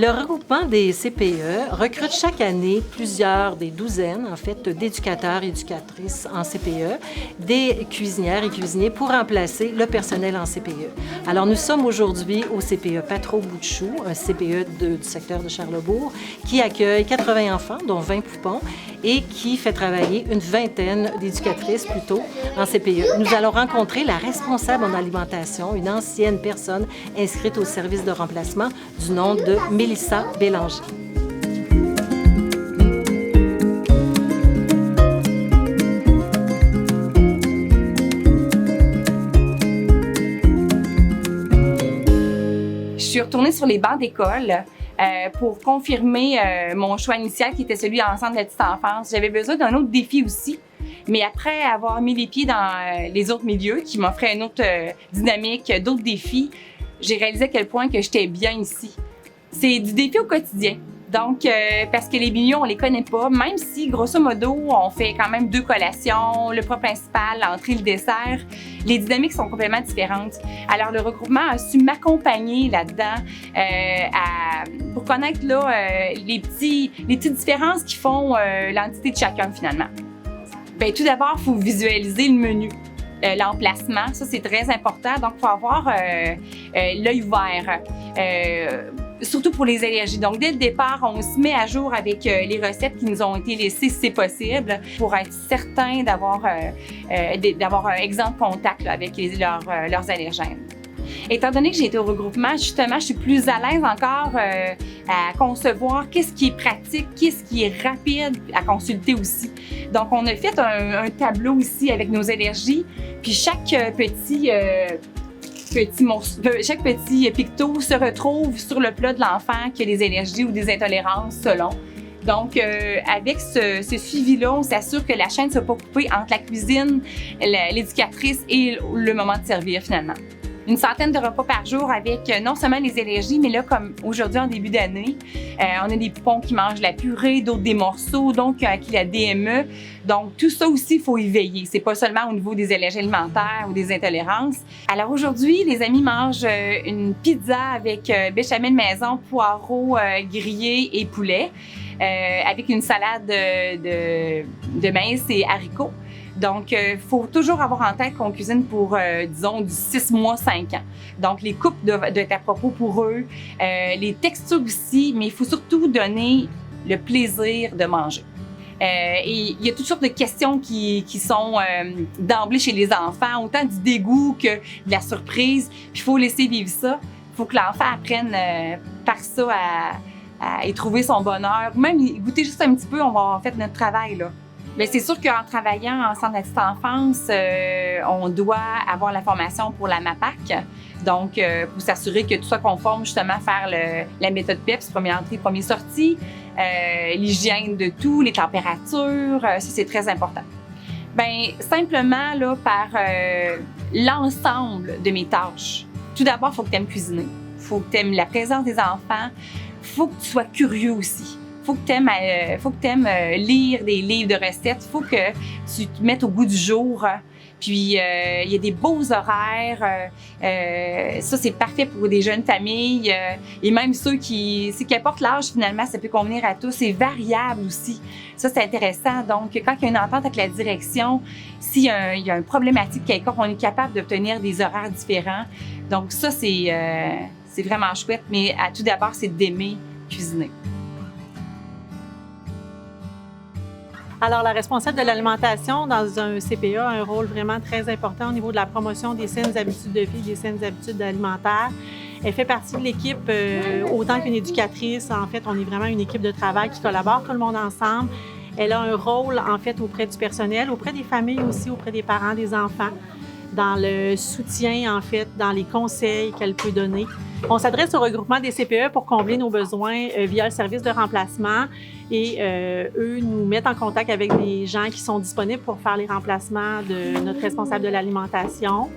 Le regroupement des CPE recrute chaque année des douzaines, en fait, d'éducateurs et éducatrices en CPE, des cuisinières et cuisiniers pour remplacer le personnel en CPE. Alors, nous sommes aujourd'hui au CPE Patro-Boutchou, un CPE du secteur de Charlesbourg, qui accueille 80 enfants, dont 20 poupons, et qui fait travailler une vingtaine d'éducatrices plutôt en CPE. Nous allons rencontrer la responsable en alimentation, une ancienne personne inscrite au service de remplacement du nom de Mélissa Bélanger. Je suis retournée sur les bancs d'école pour confirmer mon choix initial qui était celui d'ensemble de la petite enfance. J'avais besoin d'un autre défi aussi, mais après avoir mis les pieds dans les autres milieux qui m'offraient une autre dynamique, d'autres défis, j'ai réalisé à quel point que j'étais bien ici. C'est du défi au quotidien. Donc, parce que les milieux, on les connaît pas, même si, grosso modo, on fait quand même 2 collations, le plat principal, l'entrée, le dessert, les dynamiques sont complètement différentes. Alors, le regroupement a su m'accompagner là-dedans pour connaître là, les petites différences qui font l'entité de chacun, finalement. Bien, tout d'abord, il faut visualiser le menu. L'emplacement, ça c'est très important, donc il faut avoir l'œil ouvert, surtout pour les allergies. Donc dès le départ, on se met à jour avec les recettes qui nous ont été laissées si c'est possible pour être certain d'avoir un exempt de contact là, avec leurs allergènes. Étant donné que j'ai été au regroupement, justement, je suis plus à l'aise encore à concevoir qu'est-ce qui est pratique, qu'est-ce qui est rapide à consulter aussi. Donc, on a fait un tableau ici avec nos allergies, puis chaque petit picto se retrouve sur le plat de l'enfant qui a des allergies ou des intolérances selon. Donc, avec ce suivi-là, on s'assure que la chaîne ne soit pas coupée entre la cuisine, l'éducatrice et le moment de servir finalement. Une centaine de repas par jour avec non seulement les allergies, mais là, comme aujourd'hui en début d'année, on a des poupons qui mangent la purée, d'autres des morceaux, donc qui la DME. Donc, tout ça aussi, il faut y veiller. C'est pas seulement au niveau des allergies alimentaires ou des intolérances. Alors aujourd'hui, les amis mangent une pizza avec béchamel maison, poireaux grillés et poulet, avec une salade de maïs et haricots. Donc, il faut toujours avoir en tête qu'on cuisine pour, disons, du 6 mois, 5 ans. Donc, les coupes doivent être à propos pour eux, les textures aussi, mais il faut surtout donner le plaisir de manger. Et il y a toutes sortes de questions qui sont d'emblée chez les enfants, autant du dégoût que de la surprise. Puis, il faut laisser vivre ça. Il faut que l'enfant apprenne par ça à y trouver son bonheur. Même goûter juste un petit peu, on va avoir fait notre travail, là. Bien, c'est sûr qu'en travaillant en centre de la petite enfance, on doit avoir la formation pour la MAPAC. Donc, pour s'assurer que tout soit conforme, justement, faire la méthode PEPS, première entrée, première sortie, l'hygiène de tout, les températures, ça, c'est très important. Bien, simplement, là, par l'ensemble de mes tâches. Tout d'abord, il faut que tu aimes cuisiner. Il faut que tu aimes la présence des enfants. Il faut que tu sois curieux aussi. Faut que tu aimes lire des livres de recettes. Faut que tu te mettes au goût du jour. Puis, il y a des beaux horaires. Ça, c'est parfait pour des jeunes familles. Et même ceux qui apportent l'âge, finalement, ça peut convenir à tous. C'est variable aussi. Ça, c'est intéressant. Donc, quand il y a une entente avec la direction, s'il y a une problématique quelconque, on est capable d'obtenir des horaires différents. Donc, ça, c'est vraiment chouette. Mais tout d'abord, c'est d'aimer cuisiner. Alors, la responsable de l'alimentation dans un CPE a un rôle vraiment très important au niveau de la promotion des saines habitudes de vie, des saines habitudes alimentaires. Elle fait partie de l'équipe autant qu'une éducatrice. En fait, on est vraiment une équipe de travail qui collabore tout le monde ensemble. Elle a un rôle, en fait, auprès du personnel, auprès des familles aussi, auprès des parents, des enfants, dans le soutien, en fait, dans les conseils qu'elle peut donner. On s'adresse au regroupement des CPE pour combler nos besoins via le service de remplacement et eux nous mettent en contact avec des gens qui sont disponibles pour faire les remplacements de notre responsable de l'alimentation.